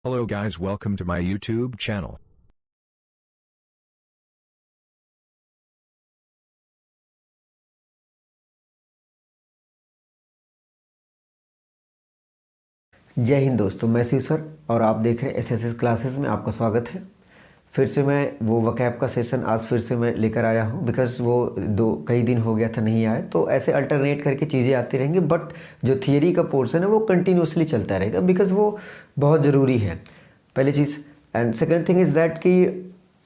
Hello guys, welcome to my YouTube channel. जय हिंद दोस्तों, मैं शिव सर और आप देख रहे हैं एसएसएस क्लासेस में आपका स्वागत है। फिर से मैं वो वकैब का सेशन आज फिर से मैं लेकर आया हूँ बिकॉज़ वो कई दिन हो गया था नहीं आए, तो ऐसे अल्टरनेट करके चीज़ें आती रहेंगी। बट जो थियरी का पोर्शन है वो कंटिन्यूसली चलता रहेगा बिकॉज़ वो बहुत ज़रूरी है, पहली चीज़। And second thing is that कि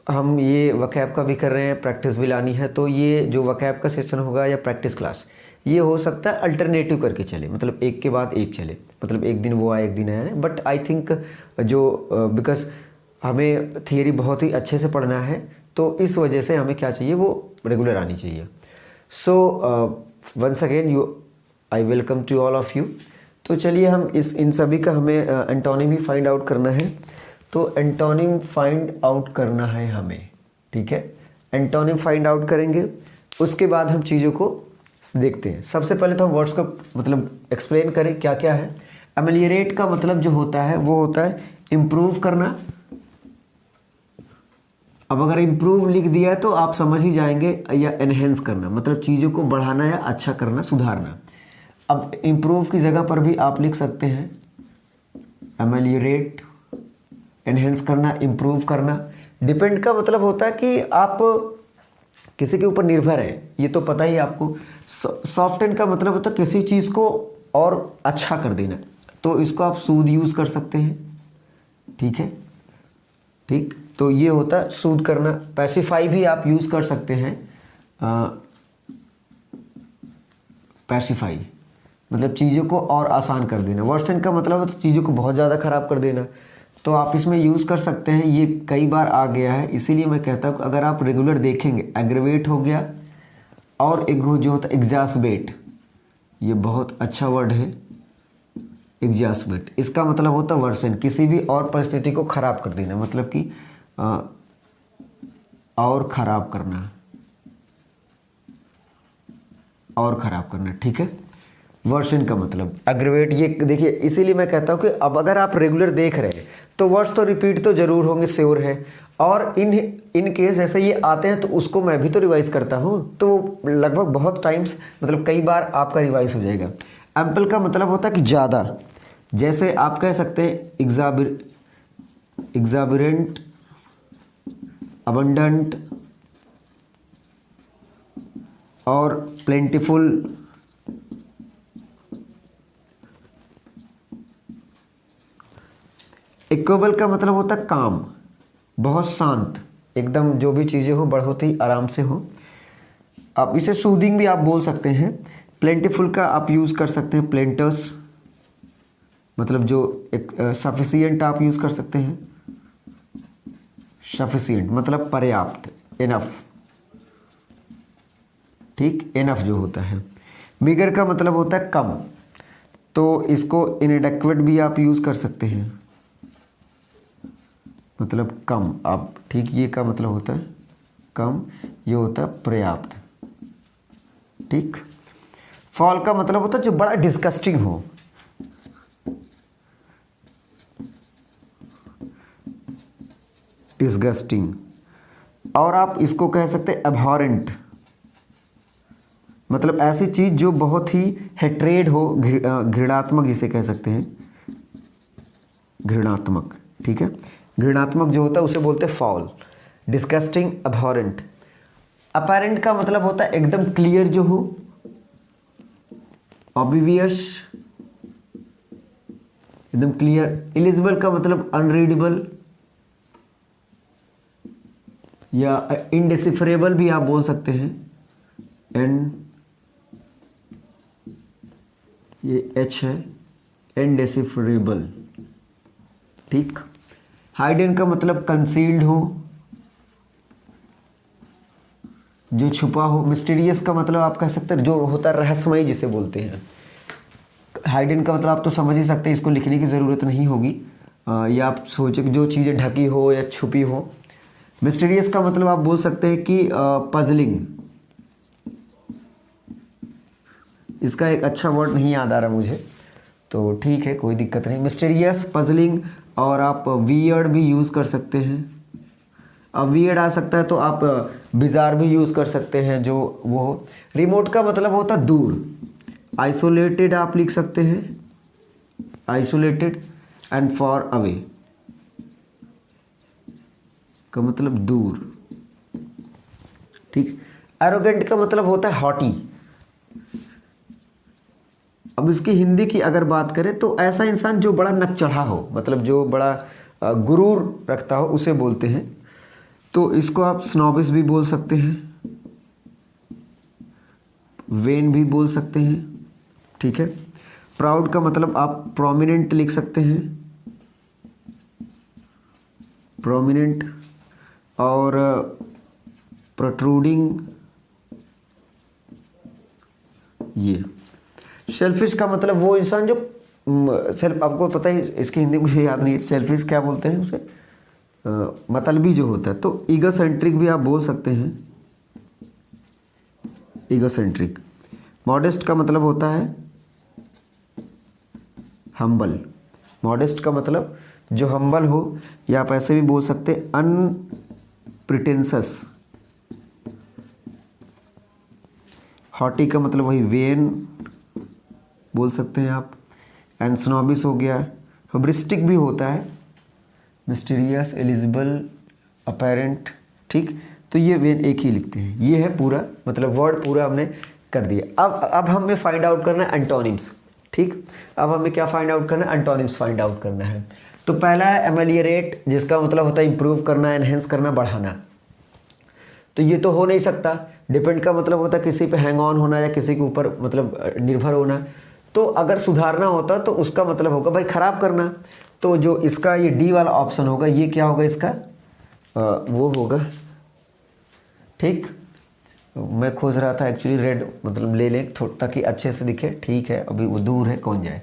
हम ये वकैब का भी कर रहे हैं, प्रैक्टिस भी लानी है, तो ये जो वकैब का सेशन होगा या प्रैक्टिस क्लास ये हो सकता है अल्टरनेटिव करके चले, मतलब एक के बाद एक चले, मतलब एक दिन वो आए एक दिन आए। बट आई थिंक जो बिकॉज हमें थियरी बहुत ही अच्छे से पढ़ना है, तो इस वजह से हमें क्या चाहिए, वो रेगुलर आनी चाहिए। So once again I welcome to all of you. तो चलिए हम इन सभी का हमें एंटोनिम ही फाइंड आउट करना है। तो एंटोनिम फाइंड आउट करना है हमें, ठीक है। एंटोनिम फाइंड आउट करेंगे, उसके बाद हम चीज़ों को देखते हैं। सबसे पहले तो हम वर्ड्स का मतलब एक्सप्लेन करें क्या क्या है। एमेलियरेट का मतलब जो होता है वो होता है इम्प्रूव करना। अब अगर इम्प्रूव लिख दिया है तो आप समझ ही जाएंगे, या एनहेंस करना मतलब चीज़ों को बढ़ाना या अच्छा करना, सुधारना। अब इम्प्रूव की जगह पर भी आप लिख सकते हैं एमेलियरेट, एनहेंस करना, इम्प्रूव करना। डिपेंड का मतलब होता है कि आप किसी के ऊपर निर्भर है, ये तो पता ही आपको। सॉफ्टन का मतलब होता है किसी चीज़ को और अच्छा कर देना, तो इसको आप सूद यूज़ कर सकते हैं, ठीक है। ठीक, तो ये होता है सूद करना। पैसिफाई भी आप यूज़ कर सकते हैं। पैसिफाई मतलब चीज़ों को और आसान कर देना। वर्सन का मतलब है तो चीज़ों को बहुत ज़्यादा ख़राब कर देना, तो आप इसमें यूज़ कर सकते हैं। ये कई बार आ गया है, इसीलिए मैं कहता हूँ अगर आप रेगुलर देखेंगे, एग्रेवेट हो गया, और एक जो होता है एग्जास्पेट, ये बहुत अच्छा वर्ड है एग्जास्पेट। इसका मतलब होता है वर्सन, किसी भी और परिस्थिति को ख़राब कर देना, मतलब कि और ख़राब करना, और ख़राब करना, ठीक है। वर्सन का मतलब एग्रेवेट। ये देखिए, इसीलिए मैं कहता हूँ कि अब अगर आप रेगुलर देख रहे हैं तो वर्ड्स तो रिपीट तो जरूर होंगे, श्योर है। और इन केस ऐसे ये आते हैं तो उसको मैं भी तो रिवाइज करता हूँ, तो लगभग बहुत टाइम्स मतलब कई बार आपका रिवाइज हो जाएगा। एम्पल का मतलब होता है कि ज़्यादा, जैसे आप कह सकते हैं एग्जाबिरेंट, अबंडेंट और प्लेंटिफुल। इक्वेबल का मतलब होता है काम, बहुत शांत, एकदम जो भी चीज़ें हो बहुत ही आराम से हो। आप इसे सूदिंग भी आप बोल सकते हैं। प्लेंटिफुल का आप यूज़ कर सकते हैं प्लेंटस, मतलब जो एक सफिशिएंट आप यूज़ कर सकते हैं। सफिशिएंट मतलब पर्याप्त, इनफ, ठीक, इनफ जो होता है। मीगर का मतलब होता है कम, तो इसको इनएडेक्वेट भी आप यूज़ कर सकते हैं, मतलब कम आप, ठीक, ये का मतलब होता है कम, ये होता है पर्याप्त, ठीक। फॉल का मतलब होता है जो बड़ा डिस्गस्टिंग हो, डिस्गस्टिंग। और आप इसको कह सकते हैं एबहॉरेंट, मतलब ऐसी चीज़ जो बहुत ही हेट्रेड हो, घृणात्मक जिसे कह सकते हैं, घृणात्मक, ठीक है। घृणात्मक जो होता है उसे बोलते हैं फॉल, डिस्गस्टिंग, अबहॉरेंट। अपैरेंट का मतलब होता है एकदम क्लियर जो हो, ऑब्वियस, एकदम क्लियर। इलिजिबल का मतलब अनरीडेबल या इनडिसिफरेबल भी आप बोल सकते हैं, एन, ये एच है, इनडिसिफरेबल, ठीक। हाइडन का मतलब कंसील्ड हो, जो छुपा हो। मिस्टीरियस का मतलब आप कह सकते हैं जो होता है रहस्यमय जिसे बोलते हैं। हाइडन का मतलब आप तो समझ ही सकते हैं, इसको लिखने की ज़रूरत नहीं होगी, या आप सोचे कि जो चीज़ें ढकी हो या छुपी हो। मिस्टीरियस का मतलब आप बोल सकते हैं कि पजलिंग, इसका एक अच्छा वर्ड नहीं याद आ रहा मुझे, तो ठीक है कोई दिक्कत नहीं। मिस्टीरियस, पजलिंग और आप वियर्ड भी यूज़ कर सकते हैं। अब वियर्ड आ सकता है तो आप बिजार भी यूज़ कर सकते हैं, जो वो हो। रिमोट का मतलब होता है दूर, आइसोलेटेड आप लिख सकते हैं, आइसोलेटेड, एंड फॉर अवे का मतलब दूर, ठीक। एरोगेंट का मतलब होता है हॉटी। अब इसकी हिंदी की अगर बात करें तो ऐसा इंसान जो बड़ा नक चढ़ा हो, मतलब जो बड़ा गुरूर रखता हो, उसे बोलते हैं। तो इसको आप स्नॉबिस भी बोल सकते हैं, वेन भी बोल सकते हैं, ठीक है। प्राउड का मतलब आप प्रोमिनेंट लिख सकते हैं, प्रोमिनेंट, और प्रोट्रूडिंग, ये। सेल्फिश का मतलब वो इंसान जो सेल्फ, आपको पता है इसकी हिंदी मुझे याद नहीं है, सेल्फिश क्या बोलते हैं उसे, मतलबी जो होता है। तो ईगोसेंट्रिक भी आप बोल सकते हैं, ईगोसेंट्रिक। मॉडेस्ट का मतलब होता है हम्बल। मॉडेस्ट का मतलब जो हम्बल हो, या आप ऐसे भी बोल सकते हैं अनप्रिटेंसस। हॉटी का मतलब वही वेन बोल सकते हैं आप। एंड स्नॉबिस हो गया। हब्रिस्टिक भी होता है, मिस्टीरियस, एलिजिबल, अपेरेंट, ठीक। तो ये वेन एक ही लिखते हैं। ये है पूरा, मतलब वर्ड पूरा हमने कर दिया। अब हमें फाइंड आउट करना है एंटोनिम्स, ठीक। अब हमें क्या फाइंड आउट करना है, एंटोनिम्स फाइंड आउट करना है। तो पहला है एमेलियरेट, जिसका मतलब होता है इंप्रूव करना, एनहेंस करना, बढ़ाना। तो ये तो हो नहीं सकता। डिपेंड का मतलब होता है किसी पे हैंग ऑन होना, या किसी के ऊपर मतलब निर्भर होना। तो अगर सुधारना होता तो उसका मतलब होगा भाई खराब करना। तो जो इसका ये डी वाला ऑप्शन होगा, ये क्या होगा इसका, वो होगा, ठीक। मैं खोज रहा था एक्चुअली रेड, मतलब ले लें ताकि अच्छे से दिखे, ठीक है। अभी वो दूर है, कौन जाए।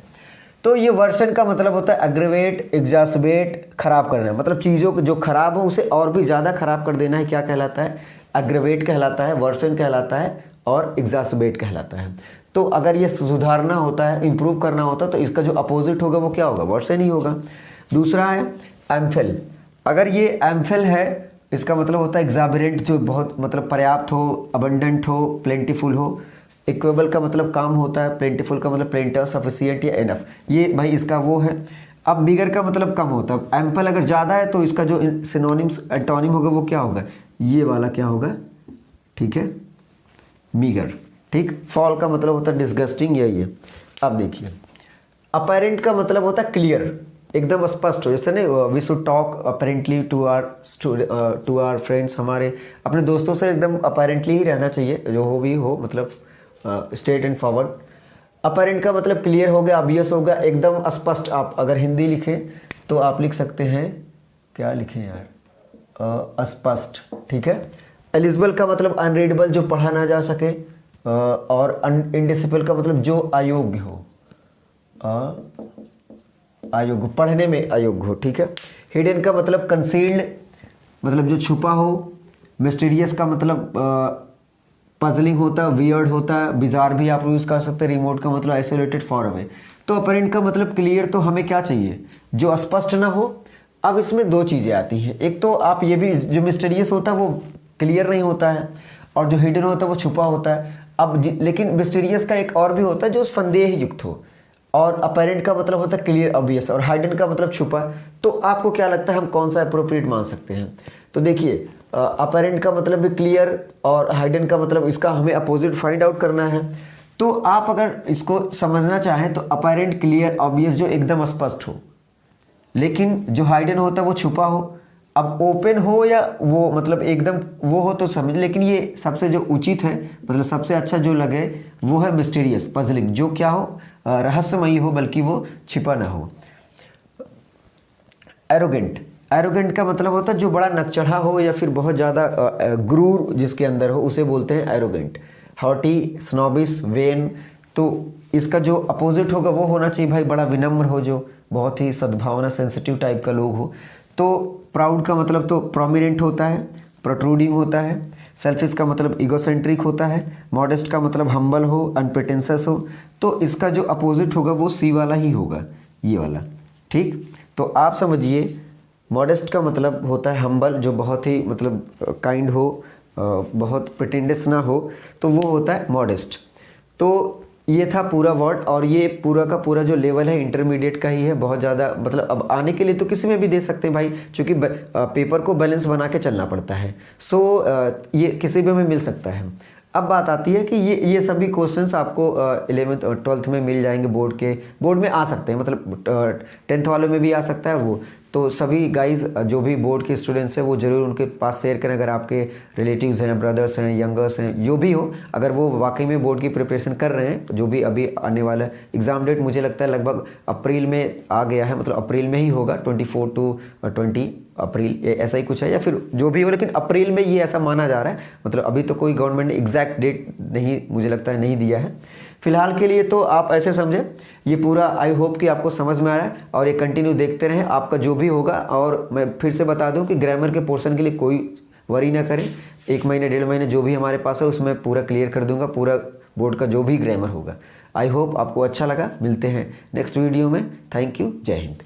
तो ये वर्सन का मतलब होता है एग्रेवेट, एग्जास्पेट, खराब करना, मतलब चीज़ों को जो खराब हो उसे और भी ज़्यादा खराब कर देना है, क्या कहलाता है, एग्रेवेट कहलाता है, वर्सन कहलाता है, और एग्जास्पेट कहलाता है। तो अगर ये सुधारना होता है, इंप्रूव करना होता है, तो इसका जो अपोजिट होगा वो क्या होगा, वर्सन ही होगा। दूसरा है एम्फिल। अगर ये एम्फिल है, इसका मतलब होता है एग्जाबरेंट, जो बहुत मतलब पर्याप्त हो, अबंडेंट हो, प्लेंटीफुल हो। इक्वेबल का मतलब काम होता है, प्लेंटीफुल का मतलब प्लेंटर, सफिशिएंट या एनफ, ये भाई इसका वो है। अब मीगर का मतलब कम होता है। एम्पल अगर ज़्यादा है तो इसका जो सिनोनिम्स एंटोनिम होगा वो क्या होगा, ये वाला क्या होगा, ठीक है, मीगर, ठीक। फॉल का मतलब होता है डिस्गस्टिंग, या ये। अब देखिए अपेरेंट का मतलब होता है क्लियर, एकदम स्पष्ट हो। जैसे नहीं, we should talk apparently to our friends, हमारे अपने दोस्तों से एकदम अपेरेंटली ही रहना चाहिए, जो हो भी हो, मतलब स्ट्रेट एंड फॉरवर्ड। अपेरेंट का मतलब क्लियर हो गया, ऑब्वियस हो गया, एकदम स्पष्ट। आप अगर हिंदी लिखें तो आप लिख सकते हैं, क्या लिखें यार, अस्पष्ट, ठीक है। एलिजिबल का मतलब अनरीडेबल, जो पढ़ा ना जा सके, और इनडिसिबल का मतलब जो अयोग्य हो, अयोग्य, पढ़ने में अयोग्य हो, ठीक है। हिडन का मतलब कंसील्ड, मतलब जो छुपा हो। मिस्टीरियस का मतलब पजलिंग होता है, वियर्ड होता है। बिजार भी आप यूज़ कर सकते हैं। रिमोट का मतलब आइसोलेटेड, फॉर अवे। तो अपेरेंट का मतलब क्लियर। तो हमें क्या चाहिए, जो स्पष्ट ना हो। अब इसमें दो चीज़ें आती हैं, एक तो आप ये भी, जो मिस्टीरियस होता है वो क्लियर नहीं होता है, और जो हिडन होता है वो छुपा होता है। अब लेकिन मिस्टीरियस का एक और भी होता है जो संदेह युक्त हो, और अपेरेंट का मतलब होता है क्लियर, ऑब्वियस, और हाइडन का मतलब छुपा। तो आपको क्या लगता है हम कौन सा अप्रोप्रिएट मान सकते हैं। तो देखिए अपेरेंट का मतलब भी क्लियर, और हाइडन का मतलब, इसका हमें अपोजिट फाइंड आउट करना है। तो आप अगर इसको समझना चाहें तो अपेरेंट, क्लियर, ऑब्वियस, जो एकदम स्पष्ट हो, लेकिन जो हाइडन होता है वो छुपा हो। अब ओपन हो या वो मतलब एकदम वो हो तो समझ, लेकिन ये सबसे जो उचित है, मतलब सबसे अच्छा जो लगे वो है मिस्टीरियस, पजलिंग, जो क्या हो, रहस्यमयी हो, बल्कि वो छिपा ना हो। एरोगेंट, एरोगेंट का मतलब होता है जो बड़ा नकचढ़ा हो, या फिर बहुत ज़्यादा गुरूर जिसके अंदर हो, उसे बोलते हैं एरोगेंट। Hottie, स्नॉबिस, when. तो इसका जो अपोजिट होगा वो होना चाहिए भाई बड़ा विनम्र हो, जो बहुत ही सद्भावना, सेंसिटिव टाइप का लोग हो। तो प्राउड का मतलब तो प्रोमिनेंट होता है, प्रोट्रूडिंग होता है। सेल्फिश का मतलब ईगोसेंट्रिक होता है। मॉडेस्ट का मतलब हम्बल हो, अनप्रिटेंशियस हो। तो इसका जो अपोजिट होगा वो सी वाला ही होगा, ये वाला, ठीक। तो आप समझिए मॉडेस्ट का मतलब होता है हम्बल, जो बहुत ही मतलब काइंड हो, बहुत प्रिटेंडस ना हो, तो वो होता है मॉडेस्ट। तो ये था पूरा वर्ड, और ये पूरा का पूरा जो लेवल है इंटरमीडिएट का ही है, बहुत ज़्यादा मतलब अब आने के लिए तो किसी में भी दे सकते हैं भाई, क्योंकि पेपर को बैलेंस बना के चलना पड़ता है। सो ये किसी भी में मिल सकता है। अब बात आती है कि ये सभी क्वेश्चंस आपको 11th और 12th में मिल जाएंगे, बोर्ड में आ सकते हैं, मतलब 10th वालों में भी आ सकता है वो। तो सभी गाइज जो भी बोर्ड के स्टूडेंट्स हैं वो ज़रूर उनके पास शेयर करें, अगर आपके रिलेटिव्स हैं, ब्रदर्स हैं, यंगर्स हैं, जो भी हो, अगर वो वाकई में बोर्ड की प्रिपरेशन कर रहे हैं, जो भी अभी आने वाला एग्ज़ाम डेट मुझे लगता है लगभग अप्रैल में आ गया है, मतलब अप्रैल में ही होगा, 24 टू 20 अप्रैल ऐसा ही कुछ है, या फिर जो भी हो, लेकिन अप्रैल में ये ऐसा माना जा रहा है। मतलब अभी तो कोई गवर्नमेंट ने एग्जैक्ट डेट नहीं, मुझे लगता है नहीं दिया है फिलहाल के लिए। तो आप ऐसे समझे, ये पूरा आई होप कि आपको समझ में आ रहा है, और ये कंटिन्यू देखते रहें, आपका जो भी होगा। और मैं फिर से बता दूं कि ग्रामर के पोर्शन के लिए कोई वरी ना करें, 1 महीने 1.5 महीने जो भी हमारे पास है उसमें पूरा क्लियर कर दूंगा, पूरा बोर्ड का जो भी ग्रामर होगा। आई होप आपको अच्छा लगा। मिलते हैं नेक्स्ट वीडियो में। Thank you. जय हिंद।